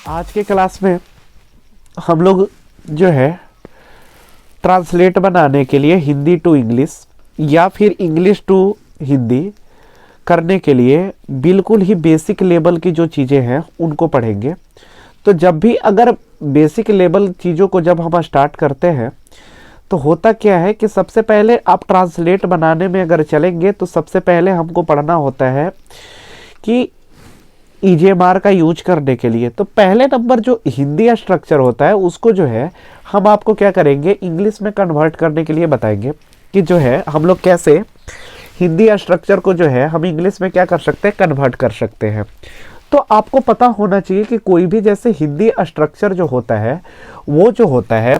आज के क्लास में हम लोग जो है ट्रांसलेट बनाने के लिए हिंदी टू इंग्लिश या फिर इंग्लिश टू हिंदी करने के लिए बिल्कुल ही बेसिक लेवल की जो चीज़ें हैं उनको पढ़ेंगे। तो जब भी अगर बेसिक लेवल चीज़ों को जब हम स्टार्ट करते हैं तो होता क्या है कि सबसे पहले आप ट्रांसलेट बनाने में अगर चलेंगे तो सबसे पहले हमको पढ़ना होता है कि ईजेएमआर का यूज करने के लिए। तो पहले नंबर जो हिंदी स्ट्रक्चर होता है उसको जो है हम आपको क्या करेंगे इंग्लिश में कन्वर्ट करने के लिए बताएंगे कि जो है हम लोग कैसे हिंदी स्ट्रक्चर को जो है हम इंग्लिश में क्या कर सकते हैं, कन्वर्ट कर सकते हैं। तो आपको पता होना चाहिए कि कोई भी जैसे हिंदी स्ट्रक्चर जो होता है वो जो होता है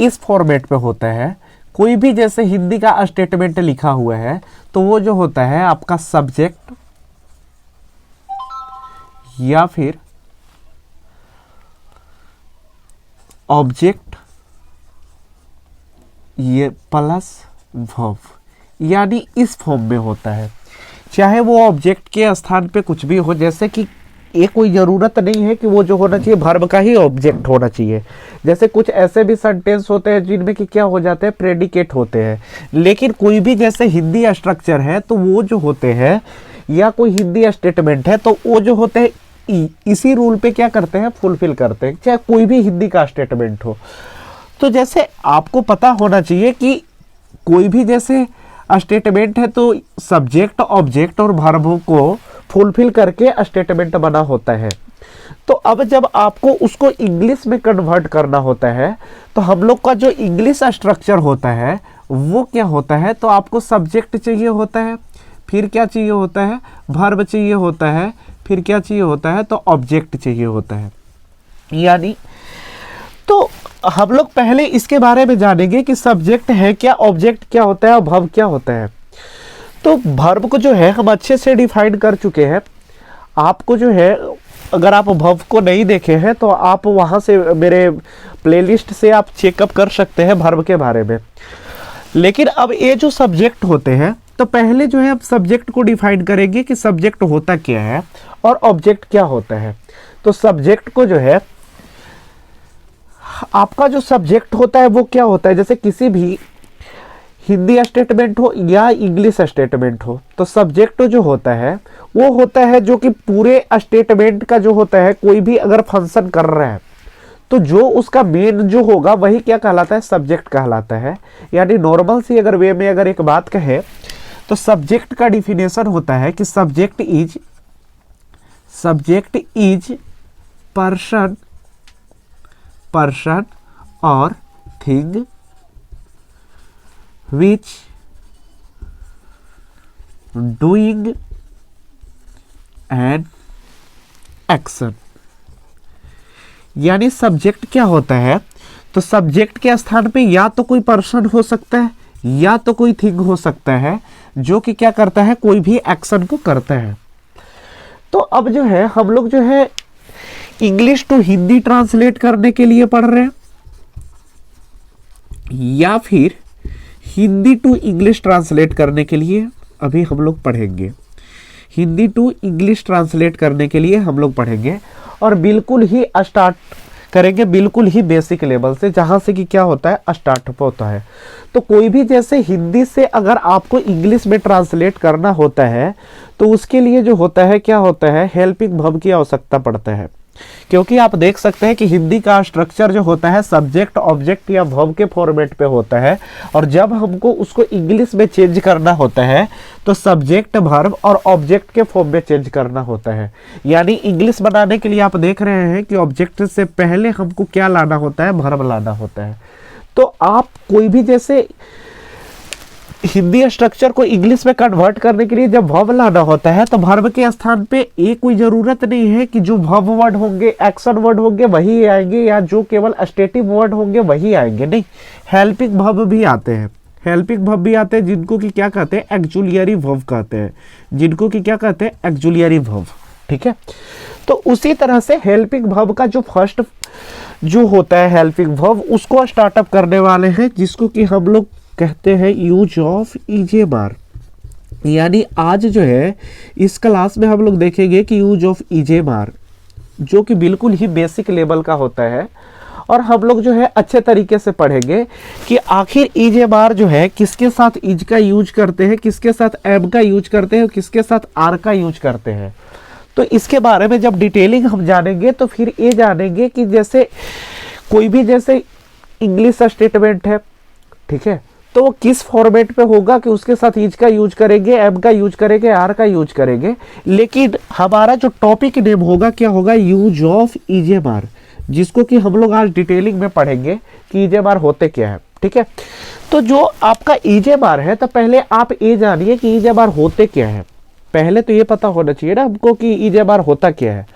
इस फॉर्मेट पे होता है। कोई भी जैसे हिंदी का स्टेटमेंट लिखा हुआ है तो वो जो होता है आपका सब्जेक्ट या फिर ऑब्जेक्ट ये प्लस वर्ब, यानी इस फॉर्म में होता है। चाहे वो ऑब्जेक्ट के स्थान पे कुछ भी हो, जैसे कि ये कोई ज़रूरत नहीं है कि वो जो होना चाहिए वर्ब का ही ऑब्जेक्ट होना चाहिए। जैसे कुछ ऐसे भी सेंटेंस होते हैं जिनमें कि क्या हो जाते हैं, प्रेडिकेट होते हैं। लेकिन कोई भी जैसे हिंदी स्ट्रक्चर है तो वो जो होते हैं या कोई हिंदी स्टेटमेंट है तो वो जो होते हैं इसी रूल पे क्या करते हैं, फुलफिल करते हैं, चाहे कोई भी हिंदी का स्टेटमेंट हो। तो जैसे आपको पता होना चाहिए कि कोई भी जैसे स्टेटमेंट है तो सब्जेक्ट ऑब्जेक्ट और वर्ब को फुलफिल करके स्टेटमेंट बना होता है। तो अब जब आपको उसको इंग्लिश में कन्वर्ट करना होता है तो हम लोग का जो इंग्लिश स्ट्रक्चर होता है वो क्या होता है, तो आपको सब्जेक्ट चाहिए होता है, फिर क्या चाहिए होता है, वर्ब चाहिए होता है, फिर क्या चाहिए होता है, तो ऑब्जेक्ट चाहिए होता है। यानी तो हम लोग पहले इसके बारे में जानेंगे कि सब्जेक्ट है क्या, ऑब्जेक्ट क्या होता है और वर्ब क्या होता है। तो वर्ब को जो है हम अच्छे से डिफाइन कर चुके हैं। आपको जो है अगर आप वर्ब को नहीं देखे हैं तो आप वहां से मेरे प्लेलिस्ट से आप चेकअप कर सकते हैं वर्ब के बारे में। लेकिन अब ये जो सब्जेक्ट होते हैं तो पहले जो है आप सब्जेक्ट को डिफाइन करेंगे कि सब्जेक्ट होता क्या है और ऑब्जेक्ट क्या होता है। तो सब्जेक्ट को जो है आपका जो सब्जेक्ट होता है वो क्या होता है, जैसे किसी भी हिंदी स्टेटमेंट हो या इंग्लिश स्टेटमेंट हो तो सब्जेक्ट जो होता है वो होता है जो कि पूरे स्टेटमेंट का जो होता है कोई भी अगर फंक्शन कर रहा है तो जो उसका मेन जो होगा वही क्या कहलाता है, सब्जेक्ट कहलाता है। यानी नॉर्मल सी अगर वे में अगर एक बात कहे तो सब्जेक्ट का डिफिनेशन होता है कि सब्जेक्ट इज पर्सन और thing which doing an action. यानी सब्जेक्ट क्या होता है, तो सब्जेक्ट के स्थान पे या तो कोई पर्सन हो सकता है या तो कोई थिंग हो सकता है जो कि क्या करता है, कोई भी एक्शन को करता है। तो अब जो है हम लोग जो है इंग्लिश टू हिंदी ट्रांसलेट करने के लिए पढ़ रहे हैं या फिर हिंदी टू इंग्लिश ट्रांसलेट करने के लिए अभी हम लोग पढ़ेंगे। हिंदी टू इंग्लिश ट्रांसलेट करने के लिए हम लोग पढ़ेंगे और बिल्कुल ही स्टार्ट करेंगे बिल्कुल ही बेसिक लेवल से, जहां से कि क्या होता है स्टार्टअप होता है। तो कोई भी जैसे हिंदी से अगर आपको इंग्लिश में ट्रांसलेट करना होता है तो उसके लिए जो होता है क्या होता है, हेल्पिंग वर्ब की आवश्यकता पड़ता है। क्योंकि आप देख सकते हैं कि हिंदी का स्ट्रक्चर जो होता है सब्जेक्ट ऑब्जेक्ट या वर्ब के फॉर्मेट पे होता है और जब हमको उसको इंग्लिश में चेंज करना होता है तो सब्जेक्ट वर्ब और ऑब्जेक्ट के फॉर्म में चेंज करना होता है। यानी इंग्लिश बनाने के लिए आप देख रहे हैं कि ऑब्जेक्ट से पहले हमको क्या लाना होता है, वर्ब लाना होता है। तो आप कोई भी जैसे हिंदी स्ट्रक्चर को इंग्लिश में कन्वर्ट करने के लिए जब वर्ब लाना होता है तो वर्ब के स्थान पे ये कोई जरूरत नहीं है कि जो वर्ब वर्ड होंगे, एक्शन वर्ड होंगे वही आएंगे या जो केवल स्टेटिव वर्ड होंगे वही आएंगे, नहीं, हेल्पिंग वर्ब भी आते हैं। हेल्पिंग वर्ब भी आते हैं जिनको कि क्या कहते हैं, एक्जुलियरी वर्ब कहते हैं, जिनको कि क्या कहते हैं, एक्जुलियरी वर्ब। ठीक है, तो उसी तरह से हेल्पिंग वर्ब का जो फर्स्ट जो होता है हेल्पिंग वर्ब उसको स्टार्टअप करने वाले हैं जिसको कि हम लोग कहते हैं यूज ऑफ ईजेएमआर। यानी आज जो है इस क्लास में हम लोग देखेंगे कि यूज ऑफ ईजेएमआर जो कि बिल्कुल ही बेसिक लेवल का होता है, और हम लोग जो है अच्छे तरीके से पढ़ेंगे कि आखिर इज ए बार जो है किसके साथ इज का यूज करते हैं, किसके साथ एम का यूज करते हैं, किसके साथ आर का यूज करते हैं। तो इसके बारे में जब डिटेलिंग हम जानेंगे तो फिर ये जानेंगे कि जैसे कोई भी जैसे इंग्लिश स्टेटमेंट है, ठीक है, तो वो किस फॉर्मेट पे होगा कि उसके साथ इज का यूज करेंगे, एम का यूज करेंगे, आर का यूज करेंगे। लेकिन हमारा जो टॉपिक नेम होगा क्या होगा, यूज ऑफ इज ए बार, जिसको कि हम लोग आज डिटेलिंग में पढ़ेंगे कि इज ए बार होते क्या है। ठीक है, तो जो आपका इज ए बार है, तो पहले आप ये जानिए कि इज ए बार होते क्या है। पहले तो ये पता होना चाहिए ना हमको कि इज ए बार होता क्या है।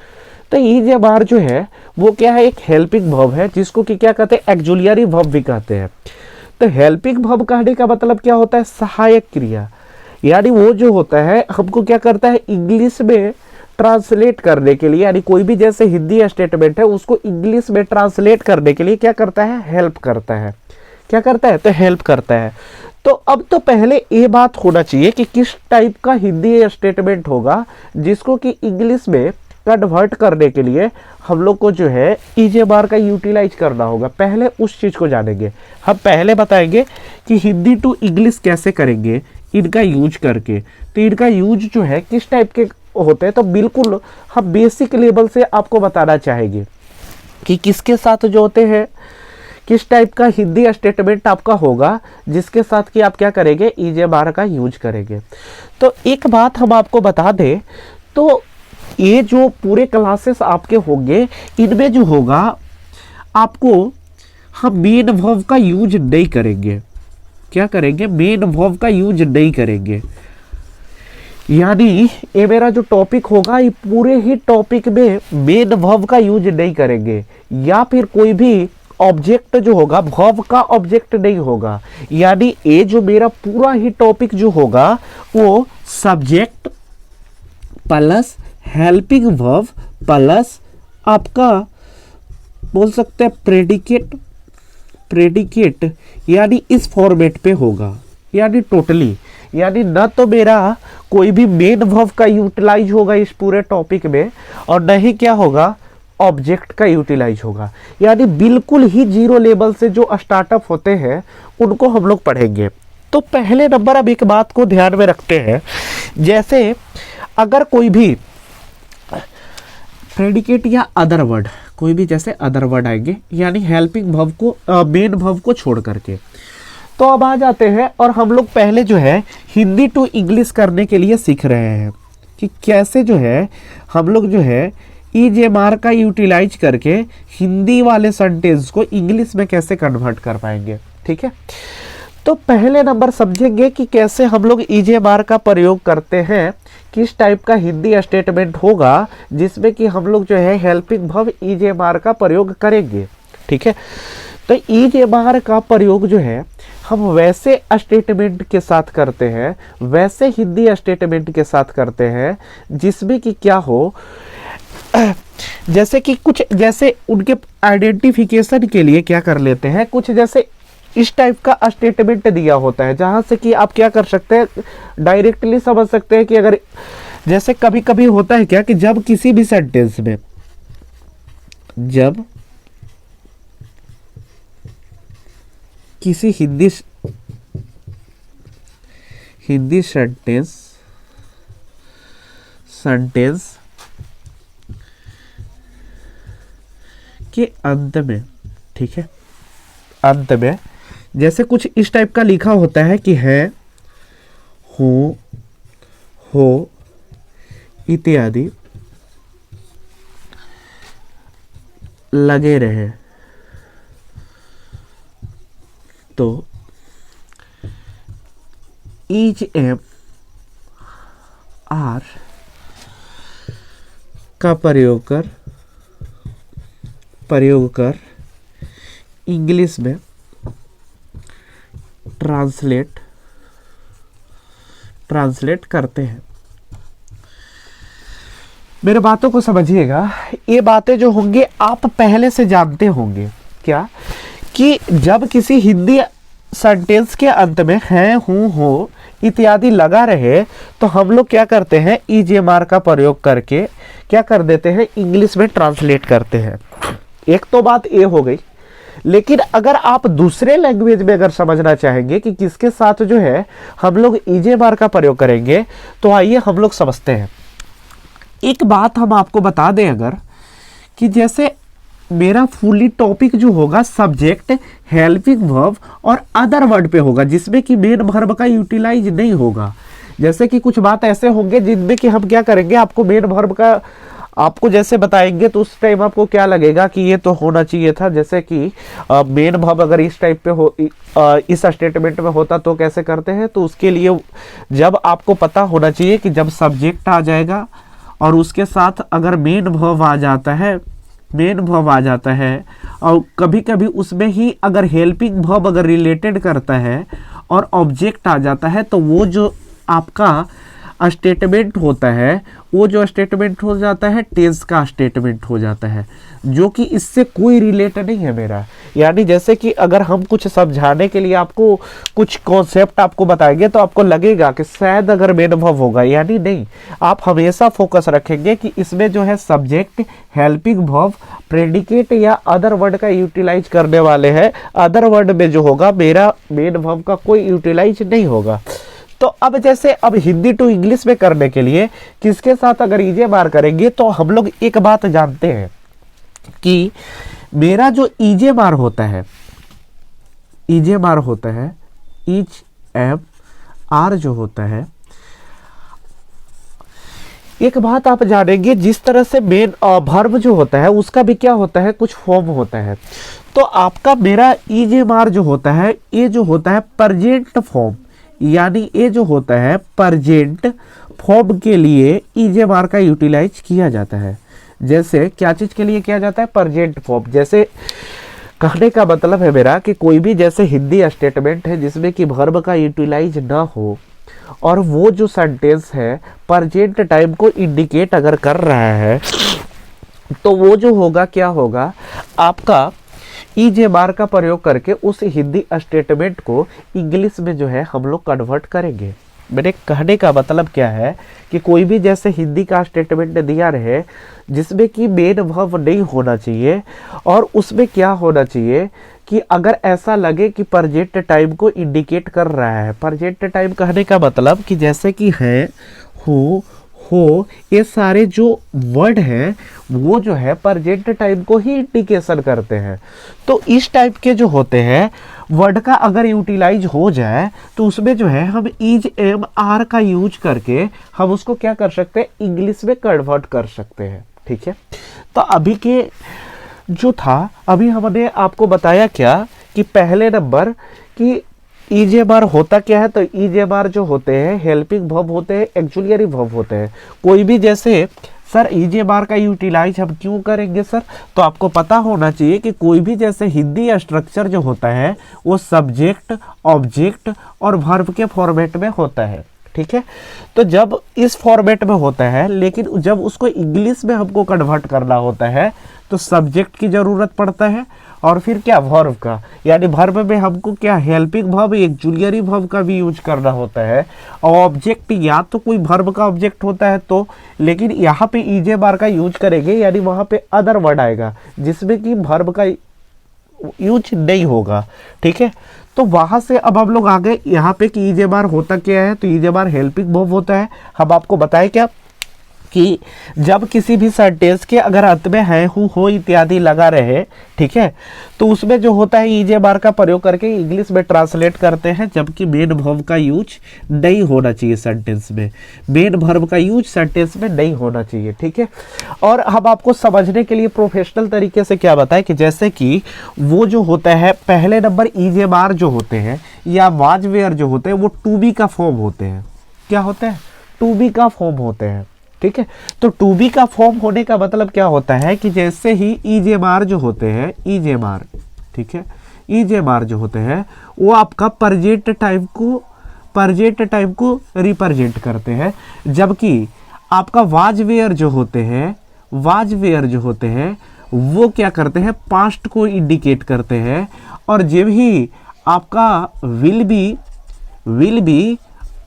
तो इज ए बार जो है वो क्या है, एक हेल्पिंग वर्ब है, जिसको कि क्या कहते हैं, एक्जुलियरी वर्ब भी कहते हैं। तो हेल्पिंग वर्ब कहने का मतलब क्या होता है, सहायक क्रिया, यानी वो जो होता है हमको क्या करता है, इंग्लिश में ट्रांसलेट करने के लिए, यानी कोई भी जैसे हिंदी स्टेटमेंट है उसको इंग्लिश में ट्रांसलेट करने के लिए क्या करता है, हेल्प करता है। क्या करता है, तो हेल्प करता है। तो अब तो पहले ये बात होना चाहिए कि किस टाइप का हिंदी स्टेटमेंट होगा जिसको कि इंग्लिश में कन्वर्ट करने के लिए हम लोग को जो है इज ए बार का यूटिलाइज करना होगा। पहले उस चीज को जानेंगे। हम पहले बताएंगे कि हिंदी टू इंग्लिश कैसे करेंगे इनका यूज करके। तो इनका यूज जो है किस टाइप के होते हैं, तो बिल्कुल हम बेसिक लेवल से आपको बताना चाहेंगे कि किसके साथ जो होते हैं, किस टाइप का हिंदी स्टेटमेंट आपका होगा जिसके साथ कि आप क्या करेंगे, इज ए बार का यूज करेंगे। तो एक बात हम आपको बता दें, तो ये जो पूरे क्लासेस आपके होंगे इनमें जो होगा आपको हम मेन वर्ब का यूज नहीं करेंगे। क्या करेंगे, मेन वर्ब का यूज नहीं करेंगे। यानी ये मेरा जो टॉपिक होगा ये पूरे ही टॉपिक में मेन वर्ब का यूज नहीं करेंगे, या फिर कोई भी ऑब्जेक्ट जो होगा वर्ब का ऑब्जेक्ट नहीं होगा। यानी ये जो मेरा पूरा ही टॉपिक जो होगा वो subject plus helping verb plus आपका बोल सकते हैं प्रेडिकेट यानी इस फॉर्मेट पे होगा। यानी टोटली, यानी न तो मेरा कोई भी मेन वर्ब का यूटिलाइज होगा इस पूरे टॉपिक में, और न ही क्या होगा, ऑब्जेक्ट का यूटिलाइज होगा। यानी बिल्कुल ही जीरो लेवल से जो स्टार्टअप होते हैं उनको हम लोग पढ़ेंगे। तो पहले नंबर अब एक बात को ध्यान में रखते हैं, जैसे अगर कोई भी प्रेडिकेट या अदर वर्ड, कोई भी जैसे अदर वर्ड आएंगे, यानी हेल्पिंग वर्ब को मेन वर्ब को छोड़ करके। तो अब आ जाते हैं और हम लोग पहले जो है हिंदी टू इंग्लिश करने के लिए सीख रहे हैं कि कैसे जो है हम लोग जो है इज ए बार का यूटिलाइज करके हिंदी वाले सेंटेंस को इंग्लिश में कैसे कन्वर्ट कर पाएंगे। ठीक है, तो पहले नंबर समझेंगे कि कैसे हम लोग इज ए बार का प्रयोग करते हैं, किस टाइप का हिंदी स्टेटमेंट होगा जिसमें कि हम लोग जो है हेल्पिंग वर्ब इज ए बार का प्रयोग करेंगे। ठीक है, तो इज ए बार का प्रयोग जो है हम वैसे स्टेटमेंट के साथ करते हैं, वैसे हिंदी स्टेटमेंट के साथ करते हैं जिसमें कि क्या हो, जैसे कि कुछ जैसे उनके आइडेंटिफिकेशन के लिए क्या कर लेते हैं, कुछ जैसे इस टाइप का स्टेटमेंट दिया होता है जहां से कि आप क्या कर सकते हैं, डायरेक्टली समझ सकते हैं कि अगर जैसे कभी कभी होता है क्या कि जब किसी भी सेंटेंस में, जब किसी हिंदी सेंटेंस के अंत में, ठीक है, अंत में जैसे कुछ इस टाइप का लिखा होता है कि है, हूँ, हो इत्यादि लगे रहे, तो ईच एम आर का प्रयोग कर इंग्लिश में ट्रांसलेट करते हैं। मेरे बातों को समझिएगा, ये बातें जो होंगे आप पहले से जानते होंगे क्या, कि जब किसी हिंदी सेंटेंस के अंत में है, हूँ, हो इत्यादि लगा रहे तो हम लोग क्या करते हैं, ईजेएमआर का प्रयोग करके क्या कर देते हैं, इंग्लिश में ट्रांसलेट करते हैं। एक तो बात ये हो गई। लेकिन अगर आप दूसरे लैंग्वेज में अगर समझना चाहेंगे कि किसके साथ जो है हम लोग ईजेएमआर का प्रयोग करेंगे, तो आइए हम लोग समझते हैं। एक बात हम आपको बता दें अगर, कि जैसे मेरा फुली टॉपिक जो होगा सब्जेक्ट, हेल्पिंग वर्ब और अदर वर्ड पे होगा, जिसमें कि मेन वर्ब का यूटिलाइज नहीं होगा। जैसे कि कुछ बात ऐसे होंगे जिनमें कि हम क्या करेंगे, आपको मेन वर्ब का आपको जैसे बताएंगे तो उस टाइम आपको क्या लगेगा कि ये तो होना चाहिए था। जैसे कि मेन वर्ब अगर इस टाइप पे हो, इस स्टेटमेंट में होता तो कैसे करते हैं, तो उसके लिए जब आपको पता होना चाहिए कि जब सब्जेक्ट आ जाएगा और उसके साथ अगर मेन वर्ब आ जाता है, मेन वर्ब आ जाता है, और कभी कभी उसमें ही अगर हेल्पिंग वर्ब अगर रिलेटेड करता है और ऑब्जेक्ट आ जाता है, तो वो जो आपका स्टेटमेंट होता है, वो जो स्टेटमेंट हो जाता है टेंस का स्टेटमेंट हो जाता है, जो कि इससे कोई रिलेट नहीं है मेरा। यानी जैसे कि अगर हम कुछ समझाने के लिए आपको कुछ कॉन्सेप्ट आपको बताएंगे तो आपको लगेगा कि शायद अगर मेन वर्ब होगा, यानी नहीं। आप हमेशा फोकस रखेंगे कि इसमें जो है सब्जेक्ट, हेल्पिंग वर्ब, प्रेडिकेट या अदर वर्ड का यूटिलाइज करने वाले हैं। अदर वर्ड में जो होगा मेरा मेन वर्ब का कोई यूटिलाइज नहीं होगा। तो अब जैसे अब हिंदी टू इंग्लिश में करने के लिए किसके साथ अगर ईजेएमआर करेंगे, तो हम लोग एक बात जानते हैं कि मेरा जो ईजेएमआर होता है, ईजेएमआर होता है, ईजेएमआर जो होता है, एक बात आप जानेंगे, जिस तरह से मेन वर्ब जो होता है उसका भी क्या होता है, कुछ फॉर्म होता है। तो आपका मेरा ईजेएमआर जो होता है, ये जो होता है प्रेजेंट फॉर्म, यानी ये जो होता है प्रेजेंट फॉर्म के लिए ईजेएमआर का यूटिलाइज किया जाता है। जैसे क्या चीज के लिए किया जाता है, प्रेजेंट फॉर्म। जैसे कहने का मतलब है मेरा कि कोई भी जैसे हिंदी स्टेटमेंट है जिसमें कि वर्ब का यूटिलाइज ना हो और वो जो सेंटेंस है प्रेजेंट टाइम को इंडिकेट अगर कर रहा है, तो वो जो होगा क्या होगा, आपका ईजेएमआर का प्रयोग करके उस हिंदी स्टेटमेंट को इंग्लिश में जो है हम लोग कन्वर्ट करेंगे। मेरे कहने का मतलब क्या है कि कोई भी जैसे हिंदी का स्टेटमेंट दिया रहे जिसमें कि मेन वर्ब नहीं होना चाहिए, और उसमें क्या होना चाहिए कि अगर ऐसा लगे कि प्रेजेंट टाइम को इंडिकेट कर रहा है। प्रेजेंट टाइम कहने का मतलब कि जैसे कि है, हो, ये सारे जो वर्ड हैं वो जो है प्रेजेंट टाइम को ही इंडिकेशन करते हैं। तो इस टाइप के जो होते हैं वर्ड का अगर यूटिलाइज हो जाए तो उसमें जो है हम ईजेएमआर का यूज करके हम उसको क्या कर सकते हैं, इंग्लिश में कन्वर्ट कर सकते हैं। ठीक है, तो अभी के जो था, अभी हमने आपको बताया क्या कि पहले नंबर कि ईजेएमआर होता क्या है। तो ईजेएमआर जो होते हैं हेल्पिंग वर्ब होते हैं, ऑक्सिलियरी वर्ब होते हैं। कोई भी जैसे सर ईजेएमआर का यूटिलाइज हम क्यों करेंगे सर, तो आपको पता होना चाहिए कि कोई भी जैसे हिंदी स्ट्रक्चर जो होता है वो सब्जेक्ट, ऑब्जेक्ट और वर्ब के फॉर्मेट में होता है। ठीक है, तो जब इस फॉर्मेट में होता है, लेकिन जब उसको इंग्लिश में हमको कन्वर्ट करना होता है तो सब्जेक्ट की जरूरत पड़ता है और फिर क्या, वर्ब का। यानी वर्ब में हमको क्या, हेल्पिंग वर्ब, ऑक्सिलियरी वर्ब का भी यूज करना होता है। और ऑब्जेक्ट या तो कोई वर्ब का ऑब्जेक्ट होता है तो, लेकिन यहाँ पे ईजेएमआर का यूज करेंगे, यानी वहां पे अदर वर्ड आएगा जिसमें कि वर्ब का यूज नहीं होगा। ठीक है, तो वहां से अब हम लोग आ गए यहाँ पे कि ईजेएमआर होता क्या है। तो ईजेएमआर हेल्पिंग वर्ब होता है। हम आपको बताएं क्या कि जब किसी भी सेंटेंस के अगर अंत में है, हो इत्यादि लगा रहे, ठीक है, तो उसमें जो होता है ईजेएमआर का प्रयोग करके इंग्लिश में ट्रांसलेट करते हैं, जबकि मेन वर्ब का यूज नहीं होना चाहिए सेंटेंस में। मेन वर्ब का यूज सेंटेंस में नहीं होना चाहिए। ठीक है, और हम आपको समझने के लिए प्रोफेशनल तरीके से क्या बताएं कि जैसे कि वो जो होता है पहले नंबर ईजेएमआर जो होते हैं या वाज वेयर जो होते हैं वो टू बी का फॉर्म होते हैं। क्या होते हैं, टू बी का फॉर्म होते हैं। ठीक है, तो टू बी का फॉर्म होने का मतलब क्या होता है कि जैसे ही ईजेएमआर जो होते हैं, ईजेएमआर, ठीक है, ईजेएमआर जो होते हैं वो आपका प्रेजेंट टाइम को रिप्रेजेंट करते हैं, जबकि आपका वाज वेयर जो होते हैं, वाज वेयर जो होते हैं वो क्या करते हैं, पास्ट को इंडिकेट करते हैं। और जब ही आपका विल बी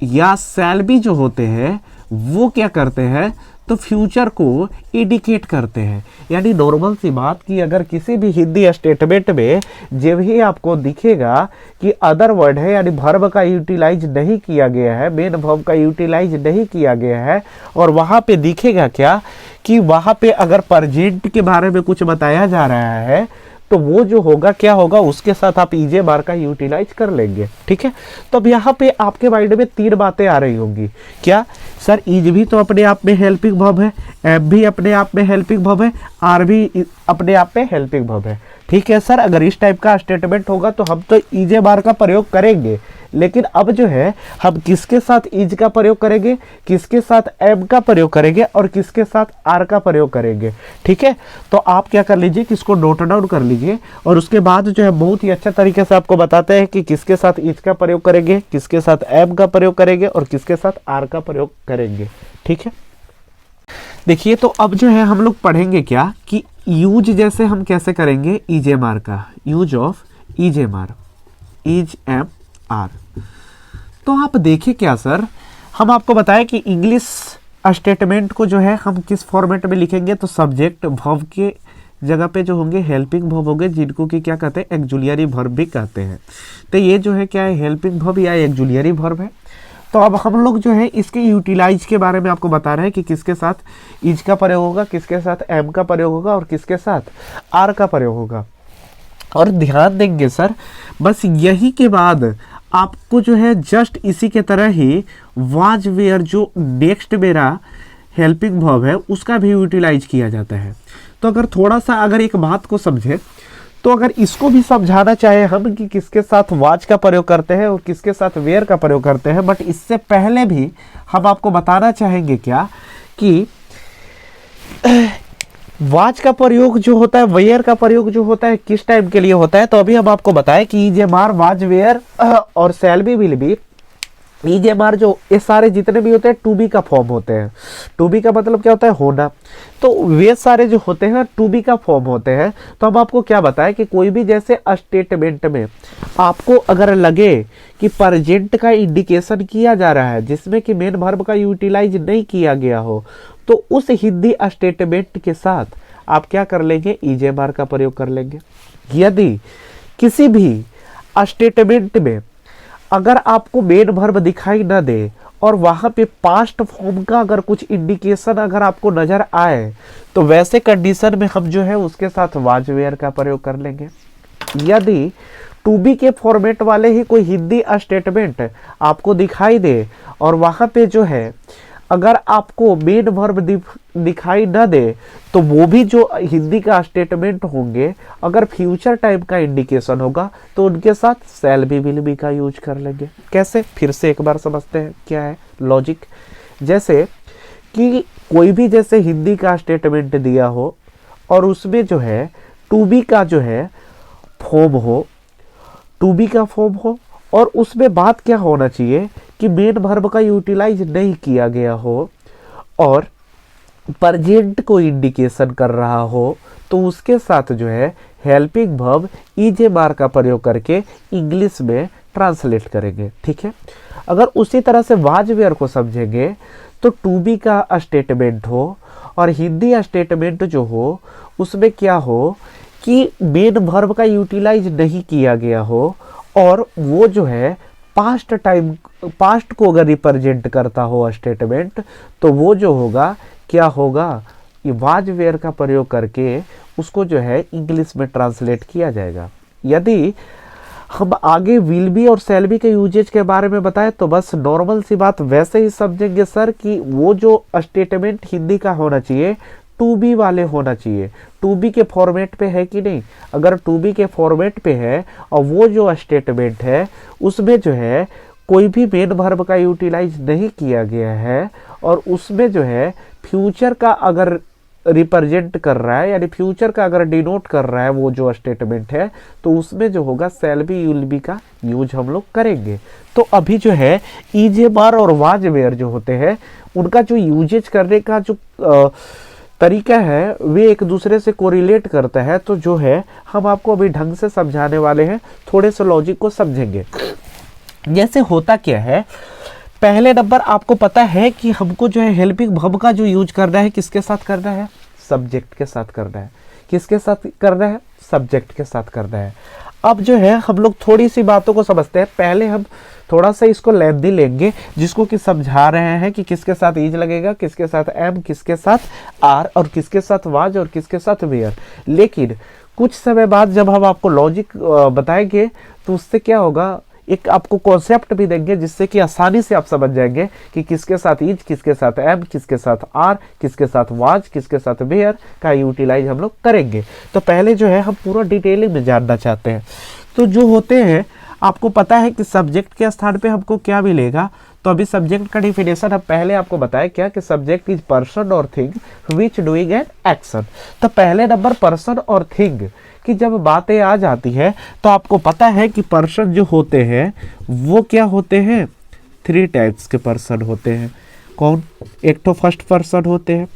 या शैल बी जो होते हैं वो क्या करते हैं, तो फ्यूचर को इंडिकेट करते हैं। यानी नॉर्मल सी बात कि अगर किसी भी हिंदी स्टेटमेंट में जब ही आपको दिखेगा कि अदर वर्ड है, यानी वर्ब का यूटिलाइज नहीं किया गया है, मेन वर्ब का यूटिलाइज नहीं किया गया है, और वहां पे दिखेगा क्या कि वहां पे अगर प्रेजेंट के बारे में कुछ बताया जा रहा है, तो वो जो होगा क्या होगा, उसके साथ आप इजे बार का यूटिलाइज कर लेंगे। ठीक है, तो अब यहाँ पे आपके माइंड में तीन बातें आ रही होंगी। क्या सर, इज भी तो अपने आप में हेल्पिंग वर्ब है, एम भी अपने आप में हेल्पिंग वर्ब है, आर भी अपने आप में हेल्पिंग वर्ब है। ठीक है सर, अगर इस टाइप का स्टेटमेंट होगा तो हम तो इजे बार का प्रयोग करेंगे, लेकिन अब जो है हम किसके साथ इज का प्रयोग करेंगे, किसके साथ एम का प्रयोग करेंगे और किसके साथ आर का प्रयोग करेंगे। ठीक है, तो आप क्या कर लीजिए कि इसको नोट डाउन कर लीजिए, और उसके बाद जो है बहुत ही अच्छा तरीके से आपको बताते हैं कि किसके साथ इज का प्रयोग करेंगे, किसके साथ एम का प्रयोग करेंगे और किसके साथ आर का प्रयोग करेंगे। ठीक है, देखिए तो अब जो है हम लोग पढ़ेंगे क्या कि यूज जैसे हम कैसे करेंगे इज एम आर का, use of is am are, is am are. तो आप देखिए क्या सर, हम आपको बताएं कि इंग्लिश स्टेटमेंट को जो है हम किस फॉर्मेट में लिखेंगे, तो सब्जेक्ट वर्ब के जगह पे जो होंगे हेल्पिंग वर्ब होंगे, जिनको कि क्या कहते हैं, एक्जुलियरी वर्ब भी कहते हैं। तो ये जो है क्या है, हेल्पिंग वर्ब या एक्जुलियरी वर्ब है। तो अब हम लोग जो है इसके यूटिलाइज के बारे में आपको बता रहे हैं कि किसके साथ इज का प्रयोग होगा, किसके साथ एम का प्रयोग होगा और किसके साथ आर का प्रयोग होगा। और ध्यान देंगे सर, बस यही के बाद आपको जो है जस्ट इसी के तरह ही वाज वेयर जो नेक्स्ट मेरा हेल्पिंग वर्ब है उसका भी यूटिलाइज किया जाता है। तो अगर थोड़ा सा अगर एक बात को समझे, तो अगर इसको भी समझाना चाहे हम कि किसके साथ वाज का प्रयोग करते हैं और किसके साथ वेयर का प्रयोग करते हैं, बट इससे पहले भी हम आपको बताना चाहेंगे क्या कि वाज का प्रयोग जो होता है, वेयर का प्रयोग जो होता है किस टाइम के लिए होता है। तो अभी हम आपको बताएं कि is am are, was, were और shall be, will be, is am are जो ये सारे जितने भी होते हैं टू बी का फॉर्म होते हैं। टू बी का मतलब क्या होता है, होना। तो वे सारे जो होते हैं टू बी का फॉर्म होते हैं। तो हम आपको क्या बताएं कि कोई भी जैसे स्टेटमेंट में आपको अगर लगे कि प्रेजेंट का इंडिकेशन किया जा रहा है जिसमें कि मेन वर्ब का यूटिलाइज नहीं किया गया हो, तो उस हिंदी स्टेटमेंट के साथ आप क्या कर लेंगे, इज एम आर का प्रयोग कर लेंगे। यदि किसी भी स्टेटमेंट में अगर आपको मेन वर्ब दिखाई ना दे और वहां पे पास्ट फॉर्म का अगर कुछ इंडिकेशन अगर आपको नजर आए, तो वैसे कंडीशन में हम जो है उसके साथ वाज वेयर का प्रयोग कर लेंगे। यदि टू बी के फॉर्मेट वाले ही कोई हिंदी स्टेटमेंट आपको दिखाई दे और वहां पे जो है अगर आपको मेन वर्ब दिखाई ना दे, तो वो भी जो हिंदी का स्टेटमेंट होंगे अगर फ्यूचर टाइम का इंडिकेशन होगा तो उनके साथ शैल बी, विल बी का यूज कर लेंगे। कैसे, फिर से एक बार समझते हैं क्या है लॉजिक। जैसे कि कोई भी जैसे हिंदी का स्टेटमेंट दिया हो और उसमें जो है टू बी का जो है फॉर्म हो, टू बी का फॉर्म हो, और उसमें बात क्या होना चाहिए कि मेन वर्ब का यूटिलाइज नहीं किया गया हो और प्रेजेंट को इंडिकेशन कर रहा हो, तो उसके साथ जो है helping verb is am are का प्रयोग करके इंग्लिश में ट्रांसलेट करेंगे। ठीक है, अगर उसी तरह से वाज वेयर को समझेंगे तो टू बी का स्टेटमेंट हो और हिंदी स्टेटमेंट जो हो उसमें क्या हो कि मेन वर्ब का यूटिलाइज नहीं किया गया हो और वो जो है पास्ट टाइम, पास्ट को अगर रिप्रेजेंट करता हो स्टेटमेंट, तो वो जो होगा क्या होगा, ये वाज वेयर का प्रयोग करके उसको जो है इंग्लिश में ट्रांसलेट किया जाएगा। यदि हम आगे विल बी और शैल बी के यूजेज के बारे में बताएं तो बस नॉर्मल सी बात वैसे ही समझेंगे सर कि वो जो स्टेटमेंट हिंदी का होना चाहिए टू बी वाले होना चाहिए। टू बी के फॉर्मेट पे है कि नहीं, अगर टू बी के फॉर्मेट पे है और वो जो स्टेटमेंट है उसमें जो है कोई भी मेन वर्ब का यूटिलाइज नहीं किया गया है और उसमें जो है फ्यूचर का अगर रिप्रेजेंट कर रहा है, यानी फ्यूचर का अगर डिनोट कर रहा है वो जो स्टेटमेंट है, तो उसमें जो होगा शैल बी, विल बी का यूज हम लोग करेंगे। तो अभी जो है इज एम आर और वाज वेयर जो होते हैं उनका जो यूजेज करने का जो तरीका है वे एक दूसरे से कोरिलेट करता है। तो जो है हम आपको अभी ढंग से समझाने वाले हैं, थोड़े से लॉजिक को समझेंगे। जैसे होता क्या है पहले नंबर आपको पता है कि हमको जो है हेल्पिंग वर्ब का जो यूज करना है किसके साथ करना है, सब्जेक्ट के साथ करना है। किसके साथ करना है, सब्जेक्ट के साथ करना है। अब जो है हम लोग थोड़ी सी बातों को समझते हैं। पहले हम थोड़ा सा इसको लेंदी लेंगे, जिसको कि समझा रहे हैं कि किसके साथ इज लगेगा, किसके साथ एम, किसके साथ आर, और किसके साथ वाज, और किसके साथ वेयर। लेकिन कुछ समय बाद जब हम आपको लॉजिक बताएंगे तो उससे क्या होगा, एक आपको कॉन्सेप्ट भी देंगे जिससे कि आसानी से आप समझ जाएंगे कि किसके साथ इज, किसके साथ एम, किसके साथ आर, किसके साथ वाज, किसके साथ वेयर का यूटिलाइज हम लोग करेंगे। तो पहले जो है हम पूरा डिटेलिंग में जानना चाहते हैं। तो जो होते हैं, आपको पता है कि सब्जेक्ट के स्थान पे हमको क्या मिलेगा। तो अभी सब्जेक्ट का डिफिनेशन हम पहले आपको बताया क्या, कि सब्जेक्ट इज पर्सन और thing which doing an action. तो पहले नंबर पर्सन और थिंग कि जब बातें आ जाती है तो आपको पता है कि पर्सन जो होते हैं वो क्या होते हैं, 3 टाइप्स के पर्सन होते हैं। कौन, एक तो फर्स्ट पर्सन होते हैं,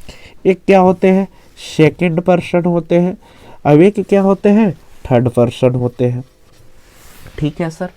एक क्या होते हैं, सेकंड पर्सन होते हैं, अब एक क्या होते हैं, थर्ड पर्सन होते हैं। ठीक है सर।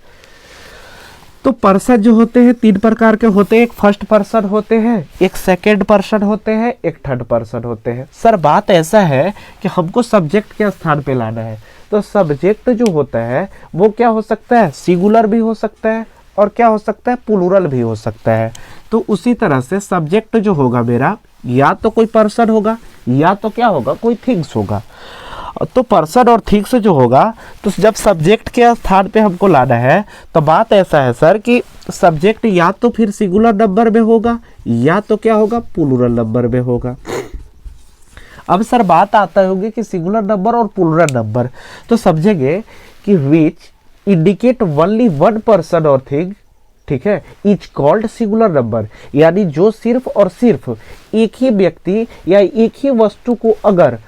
तो पर्सन जो होते हैं 3 प्रकार के होते हैं, एक फर्स्ट पर्सन होते हैं, एक सेकंड पर्सन होते हैं, एक थर्ड पर्सन होते हैं। सर बात ऐसा है कि हमको सब्जेक्ट के स्थान पे लाना है। तो सब्जेक्ट जो होता है वो क्या हो सकता है, सिंगुलर भी हो सकता है और क्या हो सकता है, प्लूरल भी हो सकता है। तो उसी तरह से सब्जेक्ट जो होगा मेरा, या तो कोई पर्सन होगा या तो क्या होगा, कोई थिंग्स होगा। तो पर्सन और थिंग्स जो होगा, तो जब सब्जेक्ट के स्थान पे हमको लाना है तो बात ऐसा है सर कि सब्जेक्ट या तो फिर सिंगुलर नंबर में होगा या तो क्या होगा, प्लूरल नंबर में होगा। अब सर बात आता होगी कि सिंगुलर नंबर और प्लूरल नंबर, तो समझेंगे कि which indicate only one person और थिंग, ठीक है, इज कॉल्ड सिंगुलर नंबर। यानी जो सिर्फ और सिर्फ एक ही व्यक्ति या एक ही वस्तु को अगर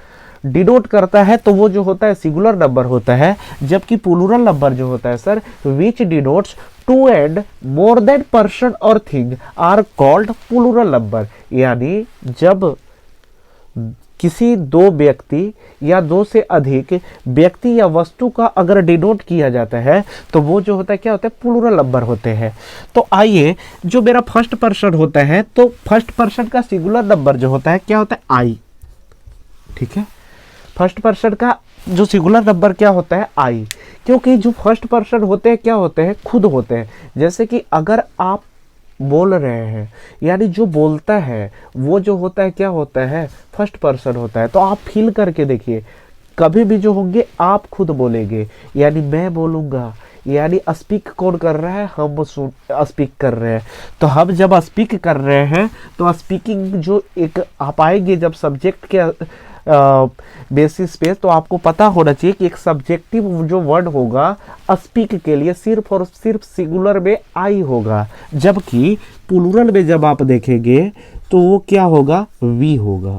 डिनोट करता है तो वो जो होता है सिंगुलर नंबर होता है। जबकि प्लूरल नंबर जो होता है sir, which denotes 2 and more than person और thing are called plural number. यानी जब किसी 2 व्यक्ति या 2 से अधिक व्यक्ति या वस्तु का अगर डिनोट किया जाता है तो वो जो होता है क्या होता है, प्लूरल नंबर होते हैं। तो आइए, जो मेरा फर्स्ट पर्सन होता है तो फर्स्ट पर्सन का सिंगुलर नंबर जो होता है क्या होता है, आई। ठीक है, फर्स्ट पर्सन का जो सिंगुलर नंबर क्या होता है, आई। क्योंकि जो फर्स्ट पर्सन होते हैं क्या होते हैं, खुद होते हैं। जैसे कि अगर आप बोल रहे हैं, यानी जो बोलता है वो जो होता है क्या होता है, फर्स्ट पर्सन होता है। तो आप फील करके देखिए, कभी भी जो होंगे आप खुद बोलेंगे, यानी मैं बोलूँगा, यानी स्पीक कौन कर रहा है, हम स्पीक कर रहे हैं। तो हम जब स्पीक कर रहे हैं तो स्पीकिंग जो एक आप आएंगे जब सब्जेक्ट के बेसिस पे, तो आपको पता होना चाहिए कि एक सब्जेक्टिव जो वर्ड होगा स्पीक के लिए सिर्फ और सिर्फ सिंगुलर में आई होगा। जबकि प्लूरल में जब आप देखेंगे तो वो क्या होगा, वी होगा।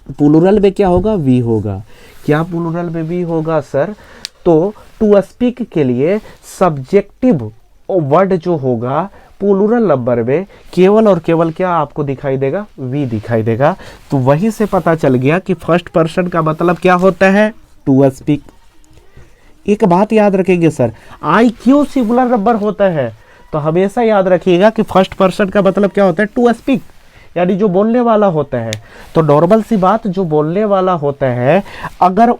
प्लूरल में क्या होगा, वी होगा। क्या प्लूरल में वी होगा सर? तो टू स्पीक के लिए सब्जेक्टिव वर्ड जो होगा प्लूरल नंबर में केवल और केवल क्या आपको दिखाई देगा, वी दिखाई देगा। तो वहीं से पता चल गया कि फर्स्ट पर्सन का मतलब क्या होता है, टू स्पीक। एक बात याद रखेंगे सर, आई क्यों सिंगुलर नंबर होता है, तो हमेशा याद रखिएगा कि फर्स्ट पर्सन का मतलब क्या होता है, टू स्पीक, यानी जो बोलने वाला होता है। तो नॉर्मल सी बात, जो बोलने वाला होता है अगर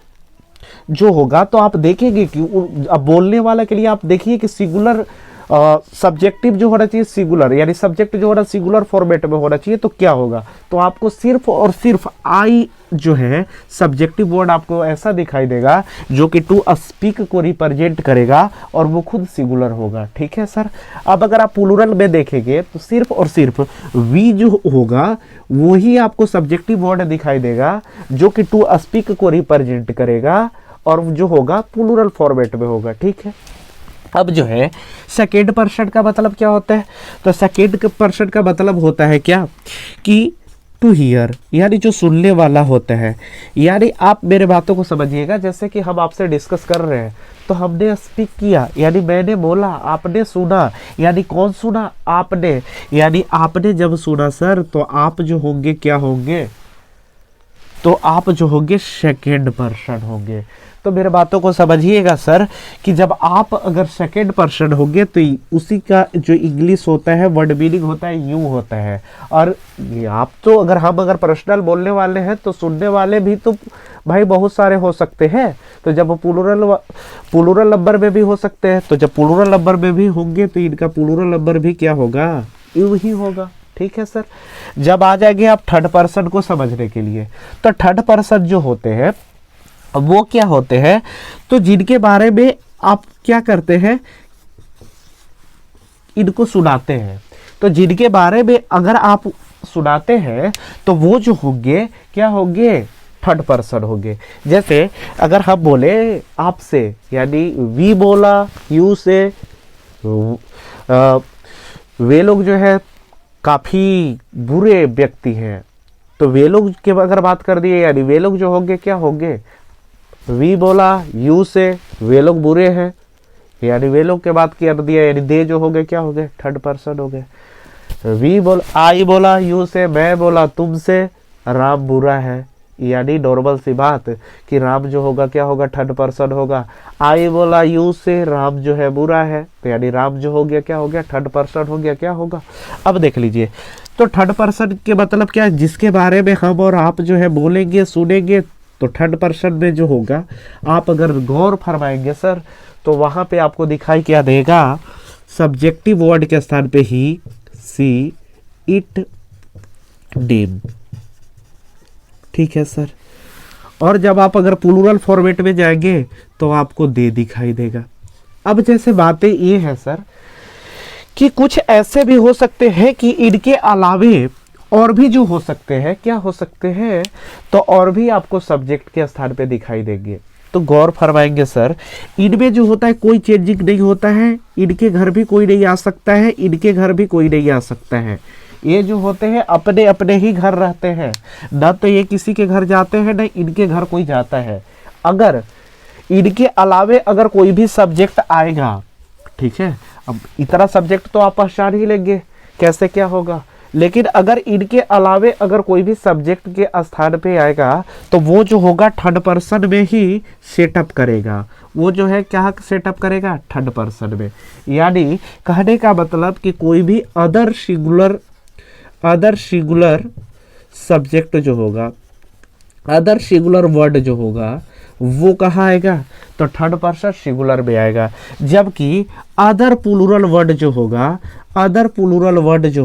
जो होगा तो आप देखेंगे कि अब बोलने वाला के लिए आप देखिए कि सिंगुलर सब्जेक्टिव जो होना चाहिए सिंगुलर, यानी सब्जेक्ट जो होना सिंगुलर फॉर्मेट में होना चाहिए। तो क्या होगा, तो आपको सिर्फ और सिर्फ आई जो है सब्जेक्टिव वर्ड आपको ऐसा दिखाई देगा जो कि टू स्पीक को रिप्रेजेंट करेगा और वो खुद सिंगुलर होगा। ठीक है सर। अब अगर आप प्लूरल में देखेंगे तो सिर्फ और सिर्फ वी जो होगा वो ही आपको सब्जेक्टिव वर्ड दिखाई देगा जो कि टू स्पीक को रिप्रेजेंट करेगा और जो होगा प्लूरल फॉर्मेट में होगा। ठीक है। अब जो है सेकेंड पर्सन का मतलब क्या होता है, तो सेकेंड पर्सन का मतलब होता है क्या कि टू हियर, यानी जो सुनने वाला होता है। यानी आप मेरे बातों को समझिएगा, जैसे कि हम आपसे डिस्कस कर रहे हैं तो हमने स्पीक किया, यानी मैंने बोला, आपने सुना, यानी कौन सुना, आपने। यानी आपने जब सुना सर तो आप जो होंगे क्या होंगे, तो आप जो होंगे सेकेंड पर्सन होंगे। तो मेरे बातों को समझिएगा सर कि जब आप अगर सेकेंड पर्सन होंगे तो उसी का जो इंग्लिश होता है वर्ड मीनिंग होता है यूं होता है। और ये आप तो अगर पर्सनल बोलने वाले हैं तो सुनने वाले भी तो भाई बहुत सारे हो सकते हैं। तो जब प्लूरल नंबर में भी हो सकते हैं, तो जब प्लूरल नंबर में भी होंगे तो इनका प्लूरल नंबर भी क्या होगा, यूं ही होगा। ठीक है सर। जब आ जाएंगे आप थर्ड पर्सन को समझने के लिए, तो थर्ड पर्सन जो होते हैं वो क्या होते हैं, तो जिनके बारे में आप क्या करते हैं, इनको सुनाते हैं। तो जिनके बारे में अगर आप सुनाते हैं तो वो जो होंगे क्या होंगे, थर्ड पर्सन होंगे। जैसे अगर हम बोले आपसे, यानी वी बोला, यू से, वे लोग जो है काफी बुरे व्यक्ति हैं, तो वे लोग के अगर बात कर दिए, यानी वे लोग जो होंगे क्या होंगे, वी बोला यू से, वे लोग बुरे हैं, यानी वे लोग के बात कर दिया, यानी दे जो हो गए क्या हो गए, थर्ड पर्सन हो गए। वी बोला, आई बोला यू से, मैं बोला तुमसे, राम बुरा है, यानी नॉर्मल सी बात कि राम जो होगा क्या होगा, थर्ड पर्सन होगा। आई बोला यू से, राम जो है बुरा है, तो यानी राम जो हो गया क्या हो गया, थर्ड पर्सन हो गया, क्या होगा। अब देख लीजिए, तो थर्ड पर्सन के मतलब क्या है, जिसके बारे में हम और आप जो है बोलेंगे सुनेंगे, तो थर्ड पर्सन में जो होगा, आप अगर गौर फरमाएंगे सर, तो वहां पे आपको दिखाई क्या देगा, सब्जेक्टिव वर्ड के स्थान पे ही सी, इट, डेम। ठीक है सर। और जब आप अगर प्लूरल फॉर्मेट में जाएंगे तो आपको दे दिखाई देगा। अब जैसे बातें ये है सर कि कुछ ऐसे भी हो सकते हैं कि इनके अलावे और भी जो हो सकते हैं, क्या हो सकते हैं, तो और भी आपको सब्जेक्ट के स्थान पे दिखाई देंगे। तो गौर फरमाएंगे सर, इनमें जो होता है कोई चेंजिंग नहीं होता है, इनके घर भी कोई नहीं आ सकता है, इनके घर भी कोई नहीं आ सकता है। ये जो होते हैं अपने अपने ही घर रहते हैं, न तो ये किसी के घर जाते हैं न इनके घर कोई जाता है। अगर इनके अलावे अगर कोई भी सब्जेक्ट आएगा, ठीक है, अब इतना सब्जेक्ट तो आप पहचान ही लेंगे कैसे क्या होगा, लेकिन अगर इनके अलावे अगर कोई भी सब्जेक्ट के स्थान पे आएगा तो वो जो होगा थर्ड पर्सन में ही सेटअप करेगा। वो जो है क्या सेटअप करेगा, थर्ड पर्सन में। यानी कहने का मतलब कि कोई भी अदर सिंगुलर सब्जेक्ट जो होगा, अदर सिंगुलर वर्ड जो होगा, वो कहाँ आएगा, तो थर्ड पर्सन सिंगुलर में आएगा। जबकि अदर प्लूरल वर्ड जो होगा, अदर प्लूरल वर्ड जो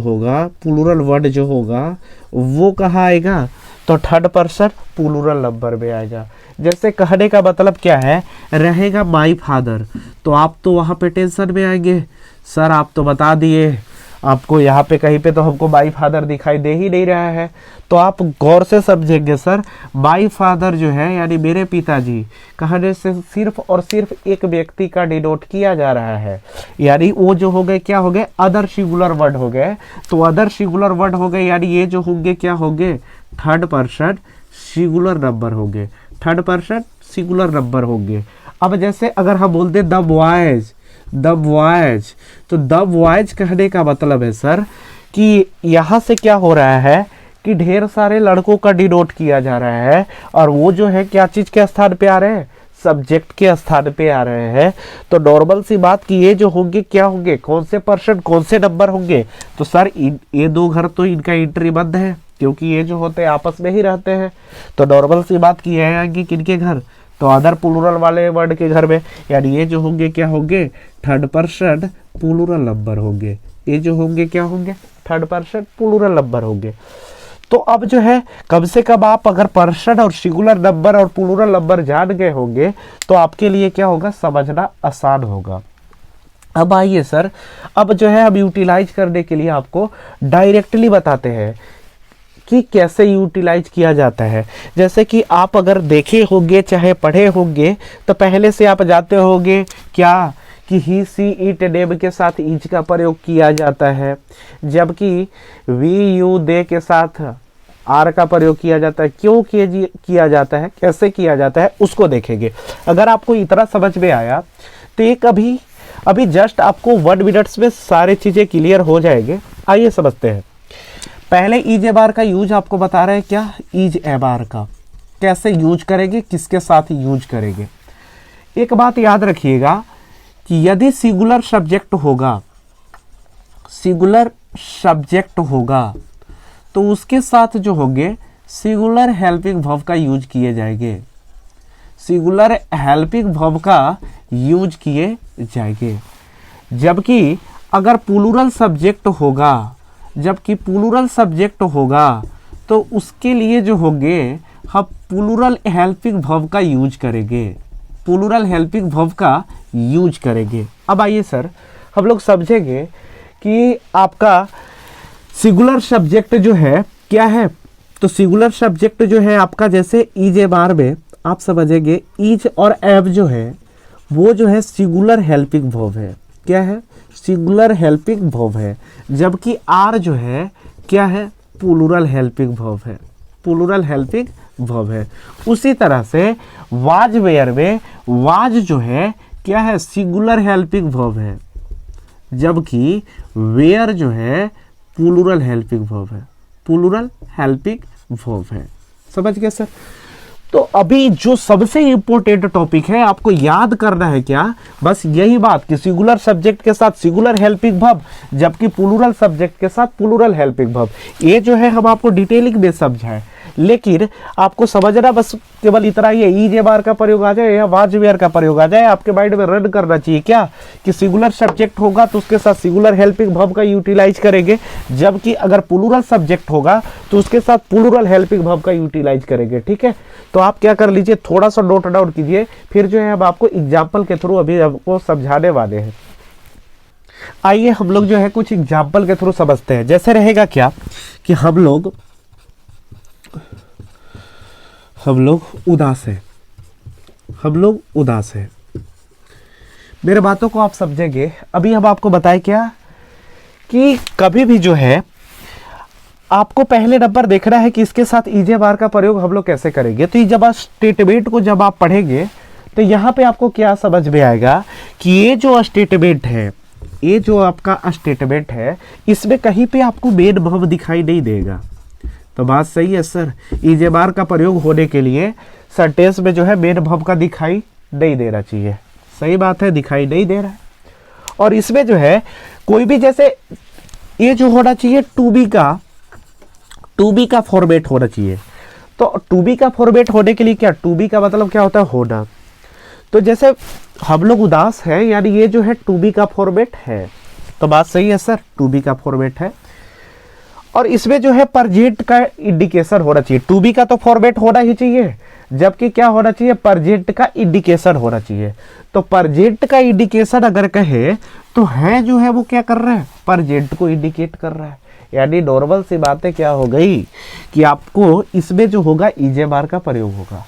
होगा वो कहाँ आएगा, तो थर्ड पर्सन प्लूरल नंबर में आएगा। जैसे कहने का मतलब क्या है, रहेगा माई फादर, तो आप तो वहाँ पे टेंशन में आएंगे, सर आप तो बता दिए, आपको यहाँ पे कहीं पे तो हमको माई फादर दिखाई दे ही नहीं रहा है। तो आप गौर से समझेंगे सर, माई फादर जो है यानी मेरे पिताजी कहने से सिर्फ और सिर्फ एक व्यक्ति का डिनोट किया जा रहा है, यानी वो जो हो गए क्या हो गए, अदर सिंगुलर वर्ड हो गए। तो अदर सिंगुलर वर्ड हो गए, यानी ये जो होंगे क्या होंगे, थर्ड पर्सन सिंगुलर नंबर होंगे, थर्ड पर्सन सिंगुलर नंबर होंगे। अब जैसे अगर हम बोलते द बॉयज, तो द बॉयज कहने का मतलब है सर कि यहाँ से क्या हो रहा है कि ढेर सारे लड़कों का डिनोट किया जा रहा है, और वो जो है क्या चीज के स्थान पे आ रहे हैं, सब्जेक्ट के स्थान पे आ रहे हैं। तो नॉर्मल सी बात कि ये जो होंगे क्या होंगे, कौन से पर्सन कौन से नंबर होंगे, तो सर ये दो घर तो इनका एंट्री बंद है, क्योंकि ये जो होते हैं आपस में ही रहते हैं। तो नॉर्मल सी बात की आएंगे किनके घर, तो अदर प्लूरल वाले वर्ड के घर में, यानी ये जो होंगे क्या होंगे, थर्ड पर्सन प्लूरल नंबर होंगे। ये जो होंगे क्या होंगे, थर्ड पर्सन प्लूरल नंबर होंगे। तो अब जो है कम से कम आप अगर पर्सन और सिंगुलर नंबर और प्लूरल नंबर जान गए होंगे तो आपके लिए क्या होगा, समझना आसान होगा। अब आइए सर, अब जो है हम यूटिलाइज करने के लिए आपको डायरेक्टली बताते हैं कि कैसे यूटिलाइज किया जाता है। जैसे कि आप अगर देखे होंगे चाहे पढ़े होंगे तो पहले से आप जानते होंगे क्या कि ही सी इट डेम के साथ इज का प्रयोग किया जाता है, जबकि वी यू दे के साथ आर का प्रयोग किया जाता है। क्यों किया जाता है, कैसे किया जाता है, उसको देखेंगे। अगर आपको इतना समझ में आया तो एक अभी जस्ट आपको 1 मिनट्स में सारी चीजें क्लियर हो जाएंगे। आइए समझते हैं। पहले ईज ए बार का यूज आपको बता रहे हैं, क्या ईज ए बार का, कैसे यूज करेंगे, किसके साथ यूज करेंगे। एक बात याद रखिएगा कि यदि सिंगुलर सब्जेक्ट होगा, सिंगुलर सब्जेक्ट होगा, तो उसके साथ जो होंगे सिंगुलर हेल्पिंग वर्ब का यूज किए जाएंगे, सिंगुलर हेल्पिंग वर्ब का यूज किए जाएंगे। जबकि अगर प्लूरल सब्जेक्ट होगा, जबकि प्लूरल सब्जेक्ट होगा तो उसके लिए जो होंगे हम प्लूरल हेल्पिंग वर्ब का यूज करेंगे, प्लूरल हेल्पिंग वर्ब का यूज करेंगे। अब आइए सर हम लोग समझेंगे कि आपका सिंगुलर सब्जेक्ट जो है क्या है। तो सिंगुलर सब्जेक्ट जो है आपका, जैसे ईज ए बार में आप समझेंगे ईज और एब जो है वो जो है सिंगुलर हेल्पिंग वर्ब है। क्या है? सिंगुलर हेल्पिंग वर्ब है। जबकि आर जो है क्या है? प्लूरल हेल्पिंग वर्ब है, प्लूरल हेल्पिंग वर्ब है। उसी तरह से वाज वेयर में वाज जो है क्या है? सिंगुलर हेल्पिंग वर्ब है, जबकि वेयर जो है प्लूरल हेल्पिंग वर्ब है, प्लूरल हेल्पिंग वर्ब है। समझ गए सर? तो अभी जो सबसे इंपॉर्टेंट टॉपिक है आपको याद करना है क्या? बस यही बात कि सिंगुलर सब्जेक्ट के साथ सिंगुलर हेल्पिंग वर्ब, जबकि प्लूरल सब्जेक्ट के साथ प्लूरल हेल्पिंग वर्ब। ये जो है हम आपको डिटेलिंग में समझाएं, लेकिन आपको समझना बस केवल इतना ही है, ईज ए बार का प्रयोग आ जाए या वाज वेयर का प्रयोग आ जाए, आपके माइंड में रन करना चाहिए क्या कि सिंगुलर सब्जेक्ट होगा तो उसके साथ सिंगुलर हेल्पिंग वर्ब का यूटिलाइज करेंगे, जबकि अगर प्लूरल सब्जेक्ट होगा तो उसके साथ प्लूरल हेल्पिंग वर्ब का यूटिलाइज करेंगे। ठीक है, तो आप क्या कर लीजिए, थोड़ा सा नोट डाउन कीजिए, फिर जो है हम आपको एग्जाम्पल के थ्रू अभी आपको समझाने वाले हैं। आइए हम लोग जो है कुछ एग्जाम्पल के थ्रू समझते हैं। जैसे रहेगा क्या कि हम लोग उदास है, हम लोग उदास है। मेरे बातों को आप समझेंगे। अभी हम आपको बताएं क्या कि कभी भी जो है आपको पहले नंबर देखना है कि इसके साथ ईजे बार का प्रयोग हम लोग कैसे करेंगे। तो ये जब आप स्टेटमेंट को जब आप पढ़ेंगे तो यहाँ पे आपको क्या समझ में आएगा कि ये जो स्टेटमेंट है, ये जो आपका स्टेटमेंट है, इसमें कहीं पे आपको मेन वर्ब दिखाई नहीं देगा। तो बात सही है सर, ईजे बार का प्रयोग होने के लिए सेंटेंस में जो है मेन वर्ब का दिखाई नहीं देना चाहिए। सही बात है, दिखाई नहीं दे रहा है। और इसमें जो है कोई भी, जैसे ये जो होना चाहिए टू बी का फॉर्मेट होना चाहिए। तो टू बी का फॉर्मेट होने के लिए क्या, टू बी का मतलब क्या होता है? होना। तो जैसे हम लोग उदास है, यानी ये जो है टू बी का फॉर्मेट है। तो बात सही है सर, टू बी का फॉर्मेट है। और इसमें जो है परजेंट का इंडिकेशन होना चाहिए। टू बी का तो फॉर्मेट होना ही चाहिए, जबकि क्या होना चाहिए? परजेंट का इंडिकेशन होना चाहिए। तो परजेंट का इंडिकेशन अगर कहे तो है जो है वो क्या कर रहा है? परजेंट को इंडिकेट कर रहा है। यानी नॉर्मल सी बातें क्या हो गई कि आपको इसमें जो होगा ईजे बार का प्रयोग होगा।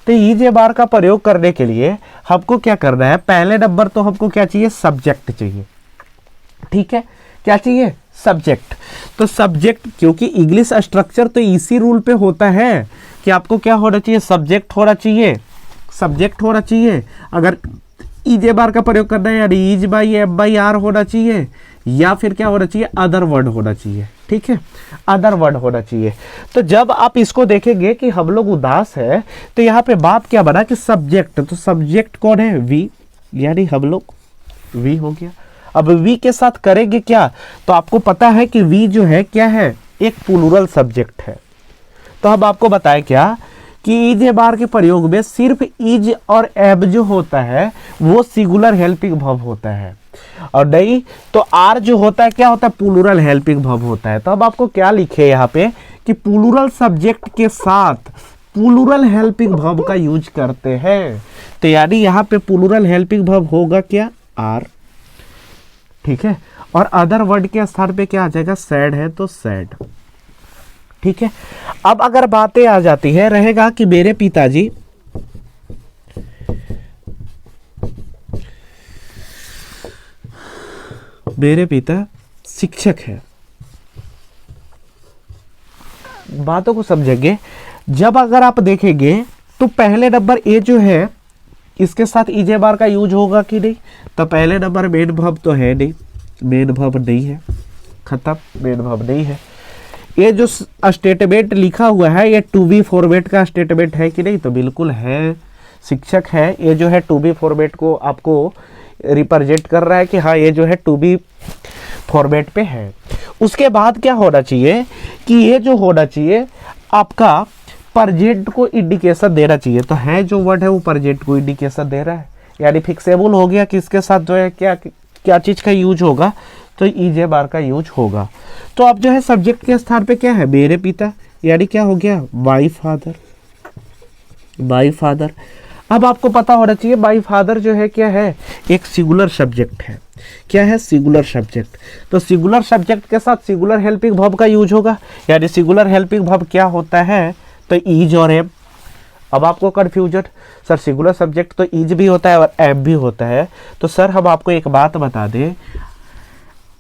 तो ईजे बार का प्रयोग करने के लिए हमको क्या करना है? पहले नंबर तो हमको क्या चाहिए? सब्जेक्ट चाहिए। ठीक है, क्या चाहिए? सब्जेक्ट। तो सब्जेक्ट, क्योंकि इंग्लिश स्ट्रक्चर तो इसी रूल पे होता है कि आपको क्या होना चाहिए? सब्जेक्ट होना चाहिए, सब्जेक्ट होना चाहिए। अगर ईजे बार का प्रयोग करना है यानी is by F by R होना चाहिए, या फिर क्या होना चाहिए? अदर वर्ड होना चाहिए। ठीक है, अदर वर्ड होना चाहिए। तो जब आप इसको देखेंगे कि हम लोग उदास है, तो यहाँ पे बात क्या बना कि सब्जेक्ट, तो सब्जेक्ट कौन है? वी, यानी हम लोग, वी हो गया। अब वी के साथ करेंगे क्या? तो आपको पता है कि वी जो है क्या है? एक प्लूरल सब्जेक्ट है। तो हम आपको बताएं क्या कि ईज ए बार के प्रयोग में सिर्फ ईज और एब जो होता है वो सिंगुलर हेल्पिंग वर्ब होता है, और नहीं तो आर जो होता है क्या होता है? प्लूरल हेल्पिंग वर्ब होता है। तो अब आपको क्या लिखे यहाँ पे कि प्लूरल सब्जेक्ट के साथ प्लूरल हेल्पिंग वर्ब का यूज करते हैं। तो यानी यहाँ पे प्लूरल हेल्पिंग वर्ब होगा क्या? आर। ठीक है, और अदर वर्ड के स्थान पे क्या आ जाएगा? सैड है तो सैड। ठीक है, अब अगर बातें आ जाती है, रहेगा कि मेरे पिताजी शिक्षक है। बातों को समझेंगे। जब अगर आप देखेंगे तो पहले नंबर ए जो है इसके साथ ईजे बार का यूज होगा कि नहीं? तो पहले नंबर मेन वर्ब तो है नहीं, मेन वर्ब नहीं है, खत्म, मेन वर्ब नहीं है। ये जो स्टेटमेंट लिखा हुआ है ये टू बी फॉर्मेट का स्टेटमेंट है कि नहीं? तो बिल्कुल है शिक्षक है। ये जो है टू बी फॉर्मेट को आपको रिप्रेजेंट कर रहा है कि हाँ ये जो है टू बी फॉर्मेट पे है। उसके बाद क्या होना चाहिए कि ये जो होना चाहिए आपका प्रेजेंट को इंडिकेशन देना चाहिए। तो है जो वर्ड है वो प्रेजेंट को इंडिकेशन दे रहा है, यानी फिक्सेबल हो गया। किसके साथ जो है क्या क्या चीज़ का यूज होगा? तो ईजे बार का यूज होगा। तो अब जो है सब्जेक्ट के स्थान पे क्या है? मेरे पिता, यानी क्या हो गया? My father, my father. अब आपको पता होना चाहिए माय फादर जो है क्या है? एक सिंगुलर सब्जेक्ट है। क्या है? Singular subject. तो सिंगुलर सब्जेक्ट के साथ सिंगुलर हेल्पिंग वर्ब का यूज होगा, यानी सिंगुलर हेल्पिंग वर्ब क्या होता है? तो ईज और एम। अब आपको कंफ्यूजन, सर सिंगुलर सब्जेक्ट तो ईज भी होता है और एम भी होता है। तो सर हम आपको एक बात बता दें,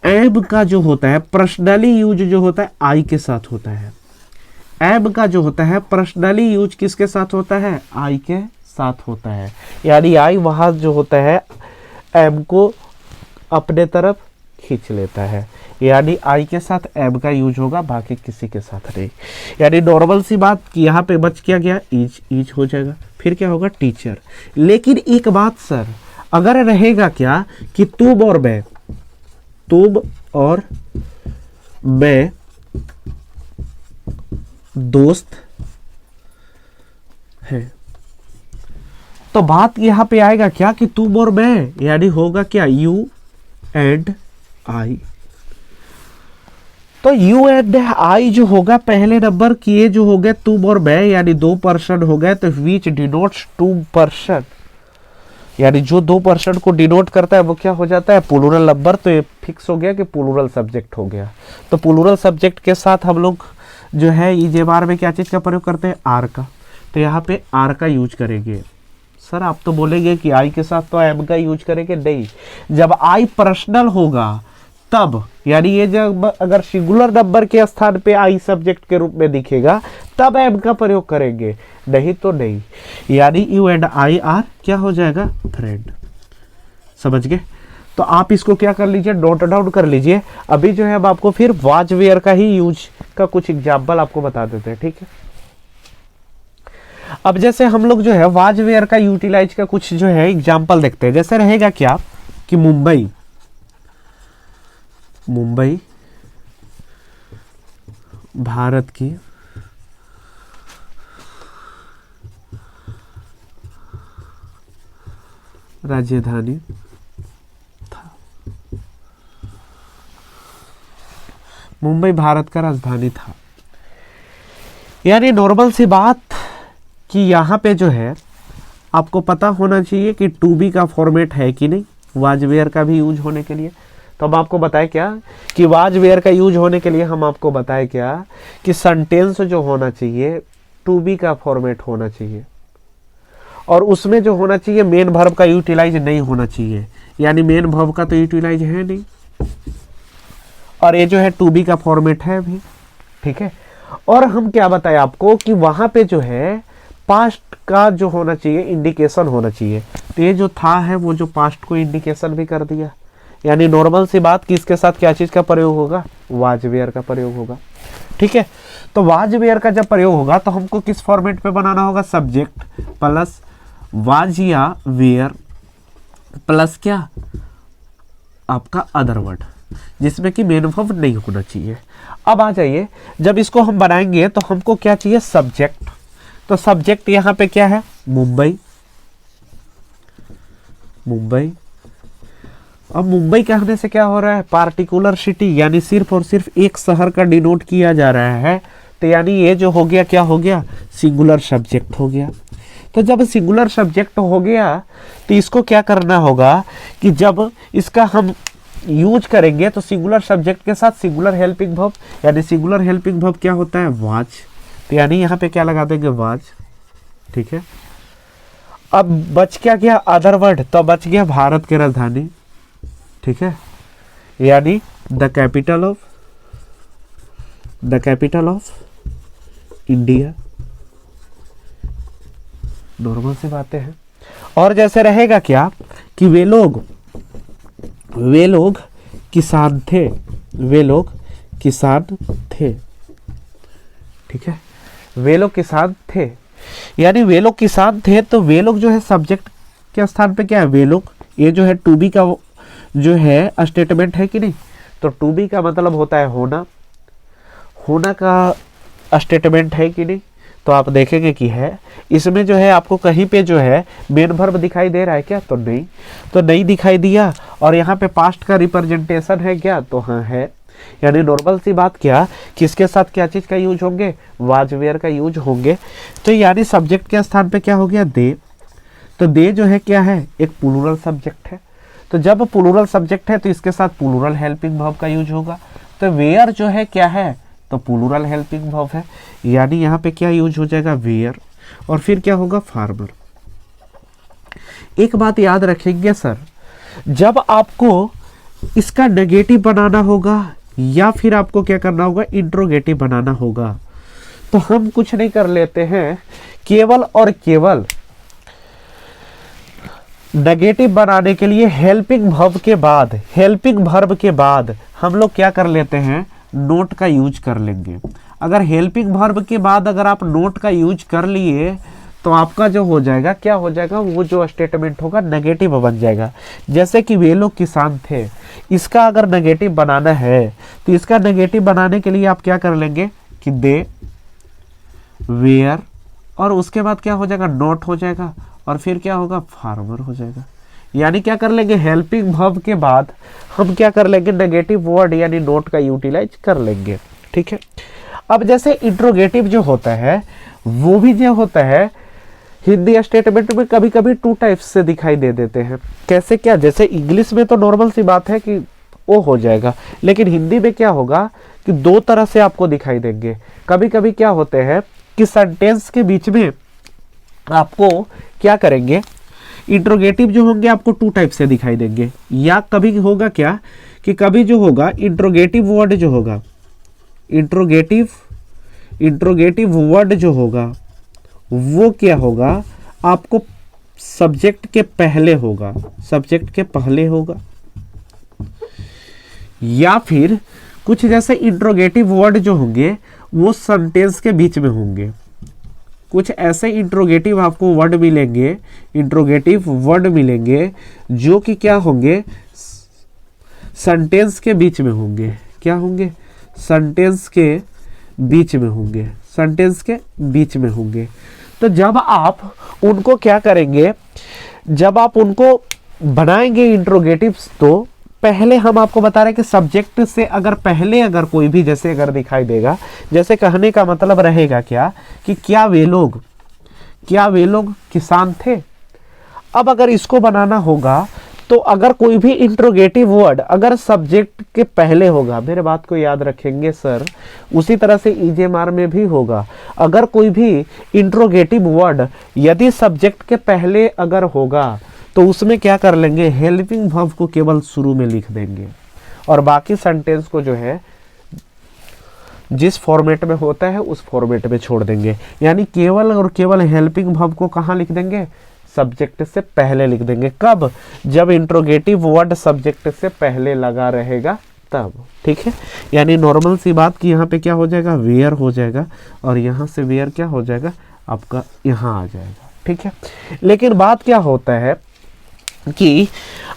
एम का जो होता है पर्सनली यूज जो होता है आई के साथ होता है। एम का जो होता है पर्सनली यूज किसके साथ होता है? आई के साथ होता है। यानी आई वहां जो होता है एम को अपने तरफ खींच लेता है, यानी आई के साथ एम का यूज होगा, बाकी किसी के साथ नहीं। यानी नॉर्मल सी बात कि यहाँ पे बच क्या गया? ईज, ईज हो जाएगा। फिर क्या होगा? टीचर। लेकिन एक बात सर, अगर रहेगा क्या कि तुम और मैं, तुम और मैं दोस्त है, तो बात यहां पे आएगा क्या कि तुम और मैं, यानी होगा क्या? You and I. तो यू एंड आई जो होगा पहले नंबर की, ये जो हो गया तुम और मैं, यानी दो पर्सन हो गए। तो विच डिनोट्स टू पर्सन, यानी जो दो पर्सन को डिनोट करता है वो क्या हो जाता है? Plural number. तो ये फिक्स हो गया कि प्लूरल सब्जेक्ट हो गया। तो प्लूरल सब्जेक्ट के साथ हम लोग जो है ईजे बार में क्या चीज का प्रयोग करते हैं? आर का। तो यहाँ पे आर का यूज करेंगे। सर आप तो बोलेंगे कि आई के साथ तो एम का यूज करेंगे, नहीं। जब आई पर्सनल होगा तब, यानी ये जब अगर सिंगुलर नंबर के स्थान पे आई सब्जेक्ट के रूप में दिखेगा तब एम का प्रयोग करेंगे, नहीं तो नहीं। यानी यू एंड आई आर क्या हो जाएगा? फ्रेंड। समझ गए? तो आप इसको क्या कर लीजिए? नोट डाउन कर लीजिए। अभी जो है अब आपको फिर वाज वेयर का ही यूज का कुछ एग्जाम्पल आपको बता देते हैं, ठीक है? अब जैसे हम लोग जो है वाज वेयर का यूटिलाइज का कुछ जो है एग्जाम्पल देखते हैं। जैसे रहेगा क्या कि मुंबई, मुंबई भारत की राजधानी था। मुंबई भारत का राजधानी था। यानी नॉर्मल सी बात कि यहाँ पे जो है आपको पता होना चाहिए कि टू बी का फॉर्मेट है कि नहीं, वाज वेयर का भी यूज होने के लिए। तो हम आपको बताएं क्या कि वाज वेयर का यूज होने के लिए हम आपको बताएं क्या कि सेंटेंस जो होना चाहिए टू बी का फॉर्मेट होना चाहिए, और उसमें जो होना चाहिए मेन वर्ब का यूटिलाइज नहीं होना चाहिए। यानी मेन वर्ब का तो यूटिलाइज है नहीं, और ये जो है टू बी का फॉर्मेट है भी, ठीक है। और हम क्या बताएं आपको कि वहां पे जो है पास्ट का जो होना चाहिए इंडिकेशन होना चाहिए। तो ये जो था है वो जो पास्ट को इंडिकेशन भी कर दिया। यानी नॉर्मल सी बात कि इसके साथ क्या चीज का प्रयोग होगा? वाज वेयर का प्रयोग होगा, ठीक है। तो वाज वेयर का जब प्रयोग होगा तो हमको किस फॉर्मेट पे बनाना होगा? सब्जेक्ट प्लस वाज या वेयर प्लस क्या आपका अदर वर्ड, जिसमें कि मेन वर्ब नहीं होना चाहिए। अब आ जाइए, जब इसको हम बनाएंगे तो हमको क्या चाहिए? सब्जेक्ट। तो सब्जेक्ट यहां पे क्या है? मुंबई, मुंबई। अब मुंबई कहने से क्या हो रहा है? पार्टिकुलर सिटी, यानी सिर्फ और सिर्फ एक शहर का डिनोट किया जा रहा है। तो यानी ये जो हो गया क्या हो गया? सिंगुलर सब्जेक्ट हो गया। तो जब सिंगुलर सब्जेक्ट हो गया तो इसको क्या करना होगा कि जब इसका हम यूज करेंगे तो सिंगुलर सब्जेक्ट के साथ सिंगुलर हेल्पिंग वर्ब, यानी सिंगुलर हेल्पिंग वर्ब क्या होता है? वाज। तो यानी यहाँ पे क्या लगा देंगे? वाज, ठीक है। अब बच क्या गया? Other word. तो बच गया भारत की राजधानी, ठीक है। यानी the capital of India. Normal से बातें हैं। और जैसे रहेगा क्या कि वे लोग किसान थे, वे लोग किसान थे। ठीक है, वे लोग किसान थे, यानी वे लोग किसान थे, तो वे लोग जो है सब्जेक्ट के स्थान पे क्या है, वे लोग। ये जो है टू बी का जो है स्टेटमेंट है कि नहीं, तो टू बी का मतलब होता है होना, होना का स्टेटमेंट है कि नहीं, तो आप देखेंगे कि है। इसमें जो है आपको कहीं पे जो है मेन वर्ब दिखाई दे रहा है क्या, तो नहीं, तो नहीं दिखाई दिया। और यहाँ पे पास्ट का रिप्रेजेंटेशन है क्या, तो हाँ है। यानी नॉर्मल सी बात क्या, किसके साथ क्या चीज का यूज होंगे, वाज वेयर का यूज होंगे। तो यानी सब्जेक्ट के स्थान पे क्या हो गया, दे। तो दे जो है क्या है, एक प्लूरल सब्जेक्ट है। तो जब प्लूरल सब्जेक्ट है तो इसके साथ प्लूरल हेल्पिंग वर्ब का यूज होगा। तो वेयर जो है क्या है, तो प्लूरल हेल्पिंग वर्ब है, यानी यहाँ पे क्या यूज हो जाएगा, वेयर। और फिर क्या होगा, फार्मर। एक बात याद रखेंगे सर, जब आपको इसका नेगेटिव बनाना होगा या फिर आपको क्या करना होगा, इंट्रोगेटिव बनाना होगा, तो हम कुछ नहीं कर लेते हैं, केवल और केवल नेगेटिव बनाने के लिए हेल्पिंग वर्ब के बाद हम लोग क्या कर लेते हैं, नोट का यूज कर लेंगे। अगर हेल्पिंग वर्ब के बाद अगर आप नोट का यूज कर लिए तो आपका जो हो जाएगा, क्या हो जाएगा, वो जो स्टेटमेंट होगा नेगेटिव बन जाएगा। जैसे कि वे लोग किसान थे, इसका अगर नेगेटिव बनाना है तो इसका नेगेटिव बनाने के लिए आप क्या कर लेंगे कि दे, वेयर, और उसके बाद क्या हो जाएगा, नोट हो जाएगा, और फिर क्या होगा, फार्मर हो जाएगा। यानी क्या कर लेंगे, हेल्पिंग वर्ब के बाद हम क्या कर लेंगे, नेगेटिव वर्ड यानी नोट का यूटिलाइज कर लेंगे। ठीक है। अब जैसे इंट्रोगेटिव जो होता है वो भी जो होता है हिंदी स्टेटमेंट में कभी कभी टू टाइप्स से दिखाई दे देते हैं। कैसे, क्या, जैसे इंग्लिश में तो नॉर्मल सी बात है कि वो हो जाएगा, लेकिन हिंदी में क्या होगा कि दो तरह से आपको दिखाई देंगे। कभी कभी क्या होते हैं कि सेंटेंस के बीच में आपको क्या करेंगे, इंट्रोगेटिव जो होंगे आपको टू टाइप से दिखाई देंगे। या कभी होगा क्या कि कभी जो होगा इंट्रोगेटिव वर्ड जो होगा, इंट्रोगेटिव वर्ड जो होगा वो क्या होगा, आपको सब्जेक्ट के पहले होगा, या फिर कुछ जैसे इंट्रोगेटिव वर्ड जो होंगे वो सेंटेंस के बीच में होंगे। कुछ ऐसे इंट्रोगेटिव आपको वर्ड मिलेंगे जो कि क्या होंगे, सेंटेंस के बीच में होंगे। क्या होंगे, सेंटेंस के बीच में होंगे। तो जब आप उनको क्या करेंगे, जब आप उनको बनाएंगे इंट्रोगेटिव्स, तो पहले हम आपको बता रहे हैं कि सब्जेक्ट से अगर पहले अगर कोई भी जैसे अगर दिखाई देगा, जैसे कहने का मतलब रहेगा क्या कि क्या वे लोग किसान थे। अब अगर इसको बनाना होगा तो अगर कोई भी इंट्रोगेटिव वर्ड अगर सब्जेक्ट के पहले होगा, मेरे बात को याद रखेंगे सर, उसी तरह से ईजेएमआर में भी होगा। अगर कोई भी इंट्रोगेटिव वर्ड यदि सब्जेक्ट के पहले अगर होगा तो उसमें क्या कर लेंगे, हेल्पिंग वर्ब को केवल शुरू में लिख देंगे और बाकी सेंटेंस को जो है जिस फॉर्मेट में होता है उस फॉर्मेट में छोड़ देंगे। यानी केवल और केवल हेल्पिंग वर्ब को कहाँ लिख देंगे, सब्जेक्ट से पहले लिख देंगे। कब, जब इंट्रोगेटिव वर्ड सब्जेक्ट से पहले लगा रहेगा तब। ठीक है, यानी नॉर्मल सी बात कि यहाँ पे क्या हो जाएगा, वेयर हो जाएगा, और यहाँ से वेयर क्या हो जाएगा, आपका यहाँ आ जाएगा। ठीक है, लेकिन बात क्या होता है कि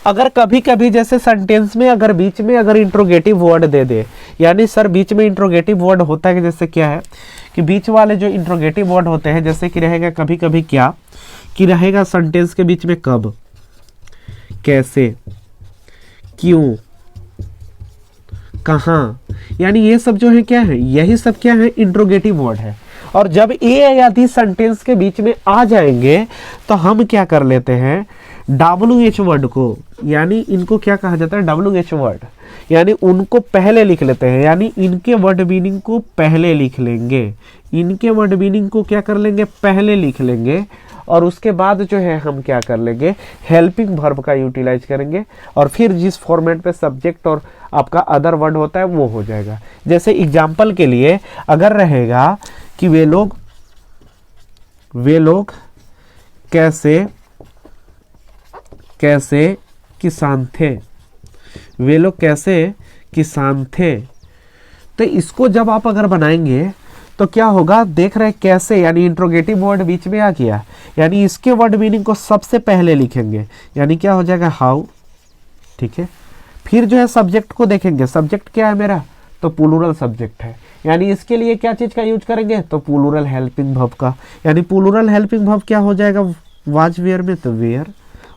अगर कभी कभी जैसे सेंटेंस में अगर बीच में अगर इंट्रोगेटिव वर्ड दे दे, यानी सर बीच में इंट्रोगेटिव वर्ड होता है कि जैसे क्या है कि बीच वाले जो इंट्रोगेटिव वर्ड होते हैं, जैसे कि रहेगा कभी कभी क्या कि रहेगा सेंटेंस के बीच में कब, कैसे, क्यों, कहाँ, यानी ये सब जो है क्या है, यही सब क्या है, इंट्रोगेटिव वर्ड है। और जब ये यदि सेंटेंस के बीच में आ जाएंगे तो हम क्या कर लेते हैं, WH वर्ड को, यानी इनको क्या कहा जाता है, WH वर्ड, यानी उनको पहले लिख लेते हैं, यानी इनके वर्ड मीनिंग को पहले लिख लेंगे, इनके वर्ड मीनिंग को क्या कर लेंगे, पहले लिख लेंगे, और उसके बाद जो है हम क्या कर लेंगे, हेल्पिंग वर्ब का यूटिलाइज करेंगे, और फिर जिस फॉर्मेट पे सब्जेक्ट और आपका अदर वर्ड होता है वो हो जाएगा। जैसे एग्जाम्पल के लिए अगर रहेगा कि वे लोग कैसे किसान थे, वे लोग कैसे किसान थे, तो इसको जब आप अगर बनाएंगे तो क्या होगा, देख रहे हैं कैसे, यानी इंट्रोगेटिव वर्ड बीच में आ गया, यानी इसके वर्ड मीनिंग को सबसे पहले लिखेंगे, यानी क्या हो जाएगा हाउ, ठीक है। फिर जो है सब्जेक्ट को देखेंगे, सब्जेक्ट क्या है मेरा, तो प्लूरल सब्जेक्ट है, यानी इसके लिए क्या चीज का यूज करेंगे, तो प्लूरल हेल्पिंग वर्ब का, यानी प्लूरल हेल्पिंग वर्ब क्या हो जाएगा वाज वेयर में, तो वेयर,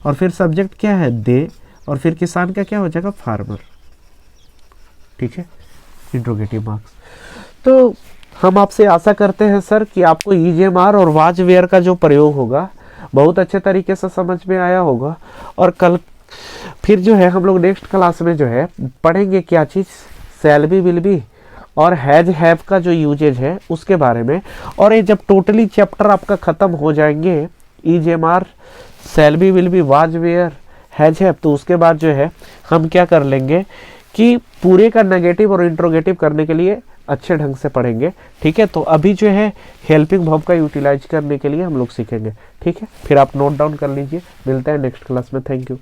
और फिर सब्जेक्ट क्या है दे, और फिर किसान का क्या हो जाएगा फार्मर, ठीक है, इंट्रोगेटिव मार्क्स। तो हम आपसे आशा करते हैं सर कि आपको ईजेएमआर और वाज वेयर का जो प्रयोग होगा बहुत अच्छे तरीके से समझ में आया होगा, और कल फिर जो है हम लोग नेक्स्ट क्लास में जो है पढ़ेंगे क्या चीज़, शैल बी विल बी और हैज हैव का जो यूजेज है उसके बारे में। और ये जब टोटली चैप्टर आपका ख़त्म हो जाएंगे, is am are, shall be will be, was were, has have, तो उसके बाद जो है हम क्या कर लेंगे कि पूरे का नेगेटिव और इंट्रोगेटिव करने के लिए अच्छे ढंग से पढ़ेंगे, ठीक है। तो अभी जो है हेल्पिंग वर्ब का यूटिलाइज करने के लिए हम लोग सीखेंगे, ठीक है। फिर आप नोट डाउन कर लीजिए, मिलते हैं नेक्स्ट क्लास में, थैंक यू।